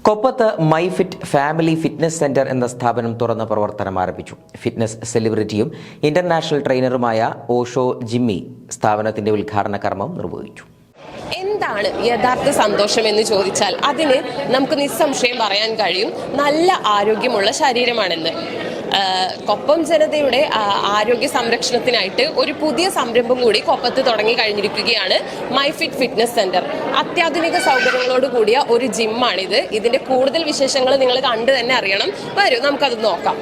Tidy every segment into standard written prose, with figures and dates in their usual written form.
കൊപ്പത്ത് മൈഫിറ്റ് family fitness centre എന്ന സ്ഥാപനം തുറന്ന് പ്രവർത്തനം ആരംഭിച്ചു. ഫിറ്റ്നസ് സെലിബ്രിറ്റിയും ഇന്റർനാഷണൽ ട്രെയിനറുമായ ഓഷോ ജിമ്മി സ്ഥാപനത്തിന്റെ ഉദ്ഘാടന കർമ്മം നിർവഹിച്ചു. എന്താണ് യഥാർത്ഥ സന്തോഷം എന്ന് ചോദിച്ചാൽ അതിന് നമുക്ക് നിസ്സംശയം പറയാൻ കഴിയും, നല്ല ആരോഗ്യമുള്ള ശരീരമാണെന്ന്. കൊപ്പം ജനതയുടെ ആരോഗ്യ സംരക്ഷണത്തിനായിട്ട് ഒരു പുതിയ സംരംഭം കൂടി കൊപ്പത്ത് തുടങ്ങി കഴിഞ്ഞിരിക്കുകയാണ് മൈഫിറ്റ് ഫിറ്റ്നസ് സെന്റർ. അത്യാധുനിക സൗകര്യങ്ങളോട് കൂടിയ ഒരു ജിമ്മാണിത്. ഇതിന്റെ കൂടുതൽ വിശേഷങ്ങൾ നിങ്ങൾ കണ്ടു തന്നെ അറിയണം. വരൂ, നമുക്കത് നോക്കാം.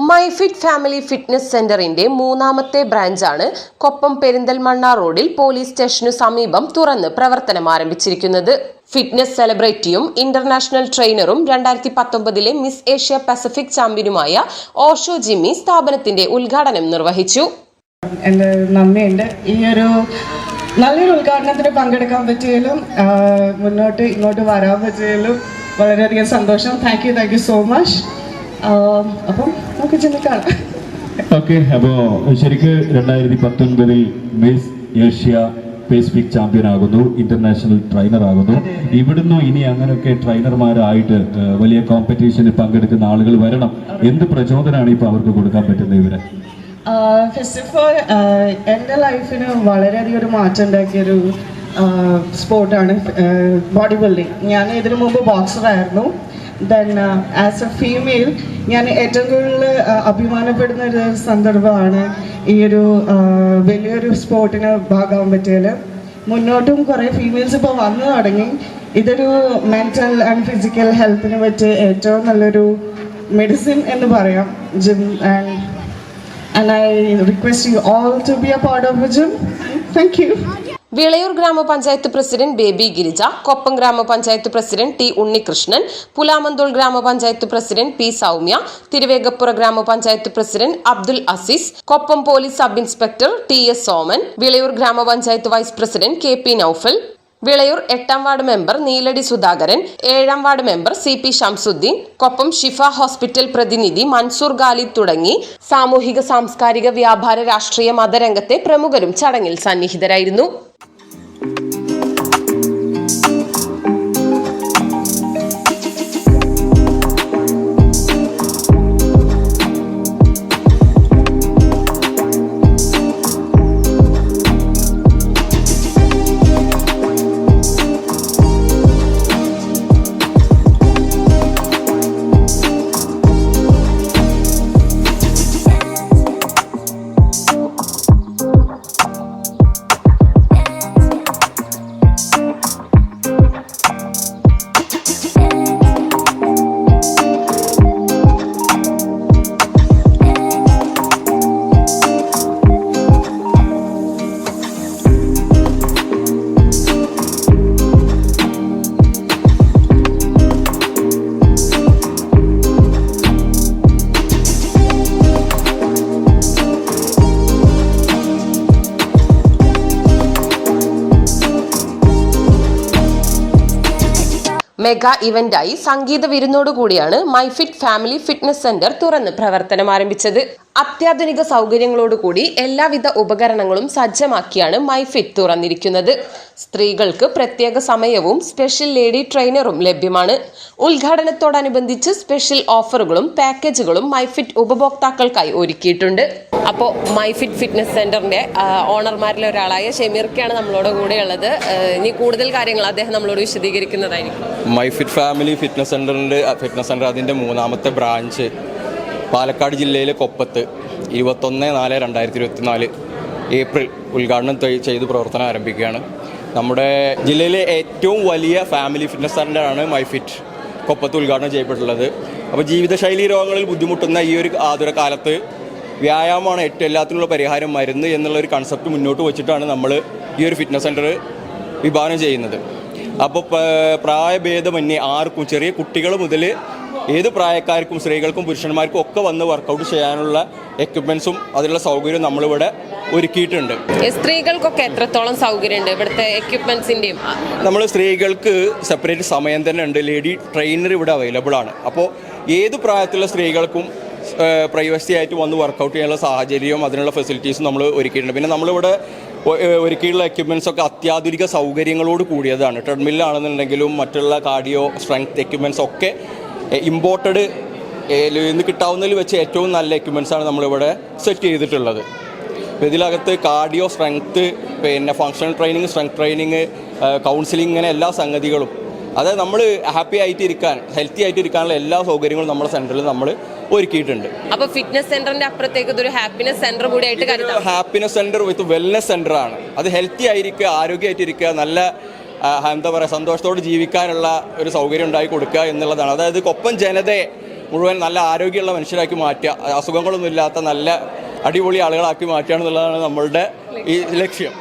മൈഫിറ്റ് ഫാമിലി ഫിറ്റ്നസ് സെന്ററിന്റെ മൂന്നാമത്തെ ബ്രാഞ്ചാണ് കൊപ്പം പെരിന്തൽമണ്ണ റോഡിൽ പോലീസ് സ്റ്റേഷനു സമീപം തുറന്ന് പ്രവർത്തനം ആരംഭിച്ചിരിക്കുന്നത്. ഫിറ്റ്നസ് സെലിബ്രിറ്റിയും ഇന്റർനാഷണൽ ട്രെയിനറും 2019 മിസ് ഏഷ്യ പസഫിക് ചാമ്പ്യനുമായ ഓഷോ ജിമ്മി സ്ഥാപനത്തിന്റെ ഉദ്ഘാടനം നിർവഹിച്ചു. എൻ്റെ നന്ദിയുണ്ട്. ഈ ഒരു നല്ലൊരു ഉദ്ഘാടനത്തിന് പങ്കെടുക്കാൻ പറ്റിയാലും ഇങ്ങോട്ട് വരാൻ പറ്റിയാലും വളരെയധികം സന്തോഷം. Thank you so much. അപ്പം നമുക്ക് ചിന്തിക്കാം. ഓക്കെ, അപ്പോൾ ശരിക്ക് 2019 മിസ് ഏഷ്യ പസഫിക് ചാമ്പ്യൻ ആകുന്നു, ഇന്റർനാഷണൽ ട്രെയിനർ ആകുന്നു. ഇവിടുന്ന് ഇനി അങ്ങനെയൊക്കെ ട്രെയിനർമാരായിട്ട് വലിയ കോമ്പറ്റീഷനിൽ പങ്കെടുക്കുന്ന ആളുകൾ വരണം. എന്ത് പ്രചോദനമാണ് ഇപ്പോൾ അവർക്ക് കൊടുക്കാൻ പറ്റുന്നത്? ഇവരെ ഫസ്റ്റ് ഓഫ് ഓൾ എൻ്റെ ലൈഫിന് വളരെയധികം ഒരു മാറ്റം ഉണ്ടാക്കിയൊരു സ്പോർട്ടാണ് ബോഡി ബിൽഡിങ്. ഞാൻ ഇതിനു മുമ്പ് ബോക്സറായിരുന്നു. ദെൻ ആസ് എ ഫീമെയിൽ ഞാൻ ഏറ്റവും കൂടുതൽ അഭിമാനപ്പെടുന്ന ഒരു സന്ദർഭമാണ് ഈ ഒരു വലിയൊരു സ്പോർട്ടിന് ഭാഗമാകാൻ പറ്റിയാൽ. മുന്നോട്ടും കുറേ ഫീമെയിൽസ് ഇപ്പോൾ വന്നു തുടങ്ങി. ഇതൊരു മെൻ്റൽ ആൻഡ് ഫിസിക്കൽ ഹെൽത്തിന് പറ്റിയ ഏറ്റവും നല്ലൊരു മെഡിസിൻ എന്ന് പറയാം gym. And I request you all to be a part of the gym. Thank you. Vilayur ഗ്രാമപഞ്ചായത്ത് പ്രസിഡന്റ് ബേബി ഗിരിജ, കൊപ്പം ഗ്രാമപഞ്ചായത്ത് പ്രസിഡന്റ് ടി ഉണ്ണികൃഷ്ണൻ, പുലാമന്തോൾ ഗ്രാമപഞ്ചായത്ത് പ്രസിഡന്റ് പി സൗമ്യ, തിരുവേഗപ്പുറ ഗ്രാമപഞ്ചായത്ത് president Abdul Aziz, Koppam police sub inspector T S Soman, Vilayur ഗ്രാമപഞ്ചായത്ത് vice president K P Naufal, Vilayur 8ാം ward member Neeladi Sudhakaran, 7ാം ward member C P Shamsuddin, Koppam Shifa hospital പ്രതിനിധി മൻസൂർ ഖാലിദ് തുടങ്ങി സാമൂഹിക സാംസ്കാരിക വ്യാപാര രാഷ്ട്രീയ മതരംഗത്തെ പ്രമുഖരും ചടങ്ങിൽ സന്നിഹിതരായിരുന്നു. മെഗാ ഇവന്റായി സംഗീത വിരുന്നോടുകൂടിയാണ് മൈഫിറ്റ് ഫാമിലി ഫിറ്റ്നസ് സെന്റർ തുറന്ന് പ്രവർത്തനം ആരംഭിച്ചത്. അത്യാധുനിക സൗകര്യങ്ങളോടുകൂടി എല്ലാവിധ ഉപകരണങ്ങളും സജ്ജമാക്കിയാണ് മൈഫിറ്റ് തുറന്നിരിക്കുന്നത്. സ്ത്രീകൾക്ക് പ്രത്യേക സമയവും സ്പെഷ്യൽ ലേഡി ട്രെയിനറും ലഭ്യമാണ്. ഉദ്ഘാടനത്തോടനുബന്ധിച്ച് സ്പെഷ്യൽ ഓഫറുകളും പാക്കേജുകളും മൈഫിറ്റ് ഉപഭോക്താക്കൾക്കായി ഒരുക്കിയിട്ടുണ്ട്. അപ്പോൾ മൈഫിറ്റ് ഫിറ്റ്നസ് സെന്ററിന്റെ ഓണർമാരിലെ ഒരാളായ ഷമീർക്കാണ് നമ്മളോട് കൂടെ ഉള്ളത്. ഇനി കൂടുതൽ കാര്യങ്ങൾ അദ്ദേഹം നമ്മളോട് വിശദീകരിക്കുന്നതായിരിക്കും. മൈഫിറ്റ് ഫാമിലി ഫിറ്റ്നസ് സെന്റർ അതിൻ്റെ മൂന്നാമത്തെ ബ്രാഞ്ച് പാലക്കാട് ജില്ലയിലെ കൊപ്പത്ത് 21/4/2024 ഏപ്രിൽ ഉദ്ഘാടനം ചെയ്ത് പ്രവർത്തനം ആരംഭിക്കുകയാണ്. നമ്മുടെ ജില്ലയിലെ ഏറ്റവും വലിയ ഫാമിലി ഫിറ്റ്നസ് സെൻ്ററാണ് മൈഫിറ്റ് കൊപ്പത്ത് ഉദ്ഘാടനം ചെയ്യപ്പെട്ടുള്ളത്. അപ്പോൾ ജീവിതശൈലി രോഗങ്ങളിൽ ബുദ്ധിമുട്ടുന്ന ഈ ഒരു ആതുര കാലത്ത് വ്യായാമമാണ് ഏറ്റവും എല്ലാത്തിനുള്ള പരിഹാരം, മരുന്ന് എന്നുള്ളൊരു കൺസെപ്റ്റ് മുന്നോട്ട് വെച്ചിട്ടാണ് നമ്മൾ ഈ ഒരു ഫിറ്റ്നസ് സെൻറ്റർ വിഭാവനം ചെയ്യുന്നത്. അപ്പോൾ പ്രായഭേദമന്യേ ആർക്കും, ചെറിയ കുട്ടികൾ മുതൽ ഏത് പ്രായക്കാർക്കും സ്ത്രീകൾക്കും പുരുഷന്മാർക്കും ഒക്കെ വന്ന് വർക്കൗട്ട് ചെയ്യാനുള്ള എക്യുപ്മെൻസും അതിനുള്ള സൗകര്യവും നമ്മളിവിടെ ഒരുക്കിയിട്ടുണ്ട്. സ്ത്രീകൾക്കൊക്കെ എത്രത്തോളം സൗകര്യമുണ്ട് ഇവിടുത്തെ എക്യുപ്മെന്റ്സിന്റെയും? നമ്മൾ സ്ത്രീകൾക്ക് സെപ്പറേറ്റ് സമയം തന്നെ ഉണ്ട്. ലേഡി ട്രെയിനർ ഇവിടെ അവൈലബിൾ ആണ്. അപ്പോൾ ഏത് പ്രായത്തിലുള്ള സ്ത്രീകൾക്കും പ്രൈവസി ആയിട്ട് വന്ന് വർക്കൗട്ട് ചെയ്യാനുള്ള സാഹചര്യവും അതിനുള്ള ഫെസിലിറ്റീസും നമ്മൾ ഒരുക്കിയിട്ടുണ്ട്. പിന്നെ നമ്മളിവിടെ ഒരുക്കിയുള്ള എക്യുപ്മെൻറ്റ്സ് ഒക്കെ അത്യാധുനിക സൗകര്യങ്ങളോട് കൂടിയതാണ്. ട്രെഡ്മില്ലാണെന്നുണ്ടെങ്കിലും മറ്റുള്ള കാർഡിയോ സ്ട്രെങ്ത് എക്യുപ്മെൻറ്റ്സ് ഒക്കെ ഇമ്പോർട്ടഡ് ഇന്ന് കിട്ടാവുന്നതിൽ വെച്ച് ഏറ്റവും നല്ല എക്യുപ്മെൻറ്റ്സാണ് നമ്മളിവിടെ സെറ്റ് ചെയ്തിട്ടുള്ളത്. ഇതിനകത്ത് കാർഡിയോ സ്ട്രെങ്ത്ത്, പിന്നെ functional training, strength training, counselling, ഇങ്ങനെ എല്ലാ സംഗതികളും, അതായത് നമ്മൾ ഹാപ്പി ആയിട്ട് ഇരിക്കാൻ, ഹെൽത്തി ആയിട്ട് ഇരിക്കാനുള്ള എല്ലാ സൗകര്യങ്ങളും നമ്മുടെ സെൻറ്ററിൽ നമ്മൾ ഒരുക്കിയിട്ടുണ്ട്. അപ്പോൾ ഫിറ്റ്നസ് സെന്ററിന്റെ അപ്പുറത്തേക്ക് ഇതൊരു ഹാപ്പിനെസ് സെന്റർ കൂടിയായിട്ട് കരുതാം. ഹാപ്പിനെസ് സെൻറ്റർ വിത്ത് വെൽനെസ് സെൻറ്റർ ആണ്. അത് ഹെൽത്തി ആയിരിക്കുക, ആരോഗ്യമായിട്ടിരിക്കുക, നല്ല എന്താ പറയുക, സന്തോഷത്തോടെ ജീവിക്കാനുള്ള ഒരു സൗകര്യം ഉണ്ടാക്കി കൊടുക്കുക എന്നുള്ളതാണ്. അതായത് കൊപ്പം ജനതയെ മുഴുവൻ നല്ല ആരോഗ്യമുള്ള മനുഷ്യരാക്കി മാറ്റുക, അസുഖങ്ങളൊന്നും ഇല്ലാത്ത നല്ല അടിപൊളി ആളുകളാക്കി മാറ്റുക എന്നുള്ളതാണ് നമ്മളുടെ ഈ ലക്ഷ്യം.